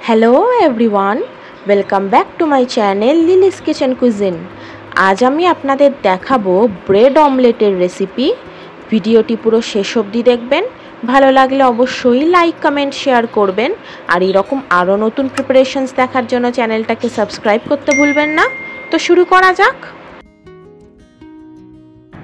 Hello everyone welcome back to my channel Lily's Kitchen Cuisine. आज आमी आपनादेर देखाबो ब्रेड अमलेटेर रेसिपि। भिडियोटी पुरो शेष अब्दि देखबेन। भालो लागले अवश्यई लाइक कमेंट शेयर करबेन और एरकम आरो नतून प्रिपारेशन्स देखार जोन्नो चैनलटाके सबस्क्राइब करते भुलबेन ना। तो शुरू करा जाक।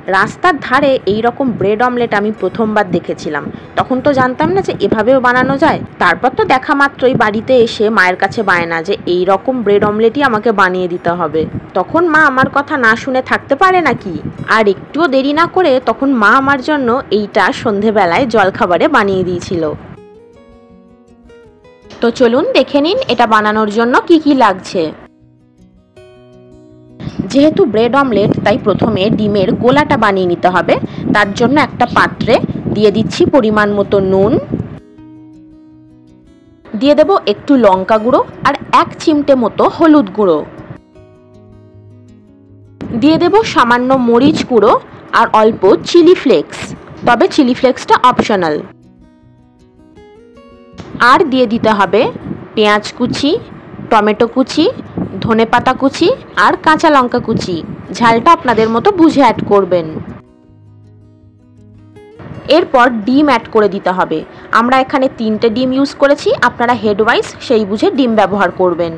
रास्तार धारे এই রকম ব্রেড অমলেট আমি প্রথমবার দেখেছিলাম। তখন তো জানতাম না যে এভাবেও বানানো যায়। তারপর তো দেখা মাত্রই বাড়িতে এসে মায়ের কাছে বায়না যে এই রকম ব্রেড অমলেটই আমাকে বানিয়ে দিতে হবে। তখন মা আমার কথা না শুনে থাকতে পারে নাকি। আর একটুও দেরি না করে তখন মা আমার জন্য এইটা সন্ধ্যাবেলায় জলখাবারে বানিয়ে দিয়েছিল। তো চলুন দেখে নিন এটা বানানোর জন্য কি কি লাগছে। যেহেতু ব্রেড অমলেট তাই প্রথমে ডিমের গোলাটা বানিয়ে নিতে হবে। তার জন্য একটা পাত্রে দিয়ে দিচ্ছি পরিমাণ মতো নুন, দিয়ে দেব একটু লঙ্কা গুঁড়ো আর 1 চিমটে মতো হলুদ গুঁড়ো, দিয়ে দেব সামান্য মরিচ গুঁড়ো আর অল্প চিলি ফ্লেক্স, তবে চিলি ফ্লেক্সটা অপশনাল। আর দিয়ে দিতে হবে পেঁয়াজ কুচি, টমেটো কুচি, ধনেপাতা কুচি আর কাঁচা লঙ্কা কুচি। ঝালটা আপনাদের মতো বুঝে অ্যাড করবেন। এরপর ডিম অ্যাড করে দিতে হবে। আমরা এখানে 3টে ডিম ইউজ করেছি, আপনারা হেডওয়াইজ সেই বুঝে ডিম ব্যবহার করবেন।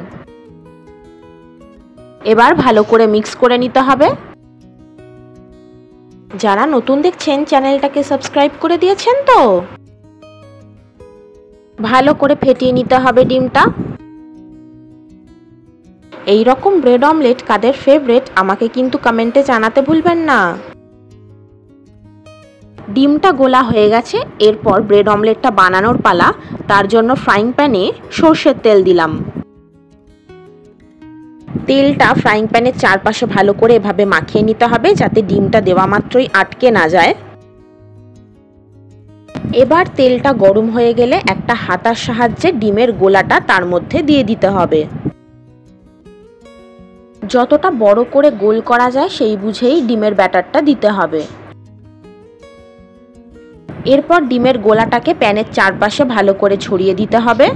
এবার ভালো করে মিক্স করে নিতে হবে। যারা নতুন দেখছেন চ্যানেলটাকে সাবস্ক্রাইব করে দিয়েছেন তো। ভালো করে ফেটিয়ে নিতে হবে ডিমটা। এই রকম ব্রেড অমলেট কাদের ফেভারিট আমাকে কিন্তু কমেন্টে জানাতে ভুলবেন না। ডিমটা গোলা হয়ে গেছে। এরপর ব্রেড অমলেটটা বানানোর পালা। তার জন্য ফ্রাইং প্যানে সরষের তেল দিলাম। তেলটা ফ্রাইং প্যানের চারপাশে ভালো করে এভাবে মাখিয়ে নিতে হবে যাতে ডিমটা দেওয়া মাত্রই আটকে না যায়। এবার তেলটা গরম হয়ে গেলে একটা হাতার সাহায্যে ডিমের গোলাটা তার মধ্যে দিয়ে দিতে হবে। যতটা বড় করে গোল করা যায় সেই বুঝেই ডিমের ব্যাটারটা দিতে হবে। এরপর ডিমের গোলাটাকে প্যানের চারপাশে ভালো করে ছড়িয়ে দিতে হবে।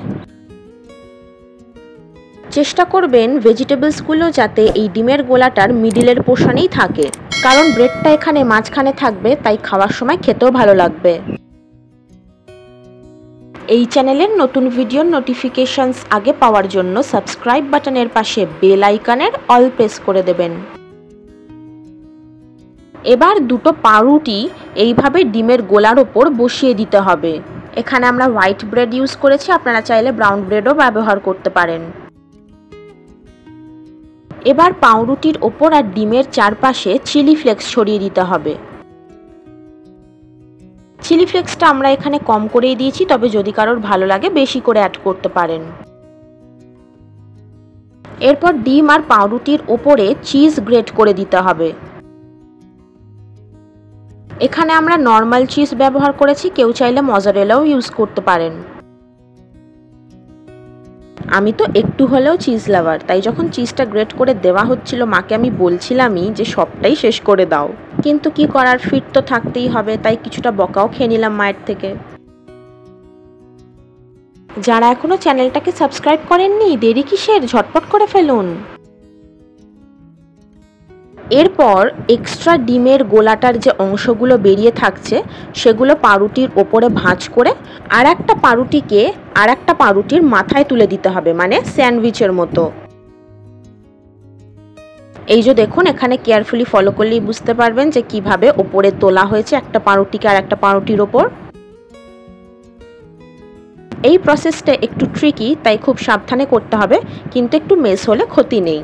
চেষ্টা করবেন ভেজিটেবলসগুলো যাতে এই ডিমের গোলাটার মিডিলের পোর্শনেই থাকে, কারণ ব্রেডটা এখানে মাঝখানে থাকবে, তাই খাওয়ার সময় খেতেও ভালো লাগবে। এই চ্যানেলের নতুন ভিডিওর নোটিফিকেশনস আগে পাওয়ার জন্য সাবস্ক্রাইব বাটনের পাশে বেল আইকনের অল প্রেস করে দেবেন। এবার দুটো পাউরুটি এইভাবে ডিমের গোলার ওপর বসিয়ে দিতে হবে। এখানে আমরা হোয়াইট ব্রেড ইউজ করেছি, আপনারা চাইলে ব্রাউন ব্রেডও ব্যবহার করতে পারেন। এবার পাউরুটির ওপর আর ডিমের চারপাশে চিলি ফ্লেক্স ছড়িয়ে দিতে হবে। চিলি ফ্লেক্সটা আমরা এখানে কম করেই দিয়েছি, তবে যদি কারোর ভালো লাগে বেশি করে অ্যাড করতে পারেন। এরপর ডিম আর পাউরুটির ওপরে চিজ গ্রেট করে দিতে হবে। এখানে আমরা নর্মাল চিজ ব্যবহার করেছি, কেউ চাইলে মজারেলাও ইউজ করতে পারেন। আমি তো একটু হলেও চিজ লাভার, তাই যখন চিজটা গ্রেট করে দেওয়া হচ্ছিল মাকে আমি বলছিলামই যে সবটাই শেষ করে দাও, কিন্তু কি করার, ফিট তো থাকতেই হবে, তাই কিছুটা বকাও খেয়ে নিলাম মায়ের থেকে। যারা এখনো চ্যানেলটাকে সাবস্ক্রাইব করেননি দেরি কিসের, ঝটপট করে ফেলুন। এরপর এক্সট্রা ডিমের গোলাটার যে অংশগুলো বেরিয়ে থাকছে সেগুলো পাউরুটির ওপরে ভাঁজ করে আর একটা পাউরুটিকে আর একটা পাউরুটির মাথায় তুলে দিতে হবে, মানে স্যান্ডউইচের মতো। এই যে দেখুন, এখানে কেয়ারফুলি ফলো করলেই বুঝতে পারবেন যে কিভাবে ওপরে তোলা হয়েছে একটা পাউরুটিকে আর একটা পাউরুটির ওপর। এই প্রসেসটা একটু ট্রিকি, তাই খুব সাবধানে করতে হবে, কিন্তু একটু মেস হলে ক্ষতি নেই।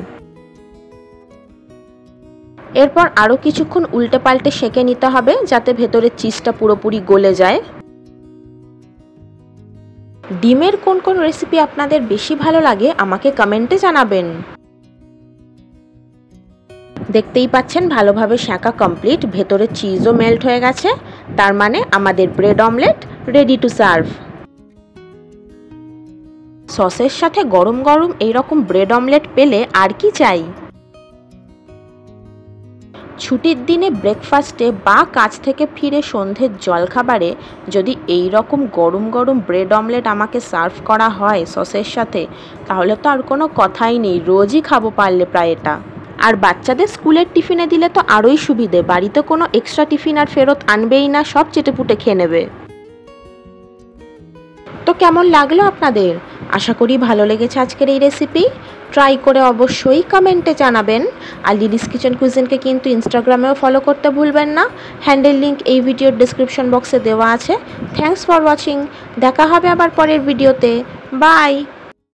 এরপর আরও কিছুক্ষণ উল্টে পাল্টে সেঁকে নিতে হবে যাতে ভেতরের চিজটা পুরোপুরি গলে যায়। ডিমের কোন কোন রেসিপি আপনাদের বেশি ভালো লাগে আমাকে কমেন্টে জানাবেন। দেখতেই পাচ্ছেন ভালোভাবে সেঁকা কমপ্লিট, ভেতরে চিজও মেল্ট হয়ে গেছে, তার মানে আমাদের bread omelette ready to serve. সসের সাথে গরম গরম এইরকম ব্রেড অমলেট পেলে আর কি চাই। ছুটির দিনে ব্রেকফাস্টে বা কাজ থেকে ফিরে সন্ধ্যের জলখাবারে যদি এই রকম গরম গরম ব্রেড অমলেট আমাকে সার্ভ করা হয় সসের সাথে, তাহলে তো আর কোনো কথাই নেই, রোজই খাবো পারলে প্রায় এটা। আর বাচ্চাদের স্কুলের টিফিনে দিলে তো আরোই সুবিধে, বাড়িতে কোনো এক্সট্রা টিফিন আর ফেরত আনবেই না, সব চেটেপুটে খেয়ে নেবে। তো কেমন লাগলো আপনাদের? আশা করি ভালো লেগেছে আজকের এই রেসিপি। ট্রাই করে অবশ্যই কমেন্টে জানাবেন। আর লিলিস কিচেন কুইজিনকে কিন্তু ইনস্টাগ্রামেও ফলো করতে ভুলবেন না। হ্যান্ডেল লিঙ্ক এই ভিডিওর ডেসক্রিপশন বক্সে দেওয়া আছে। Thanks for watching. দেখা হবে আবার পরের ভিডিওতে। বাই।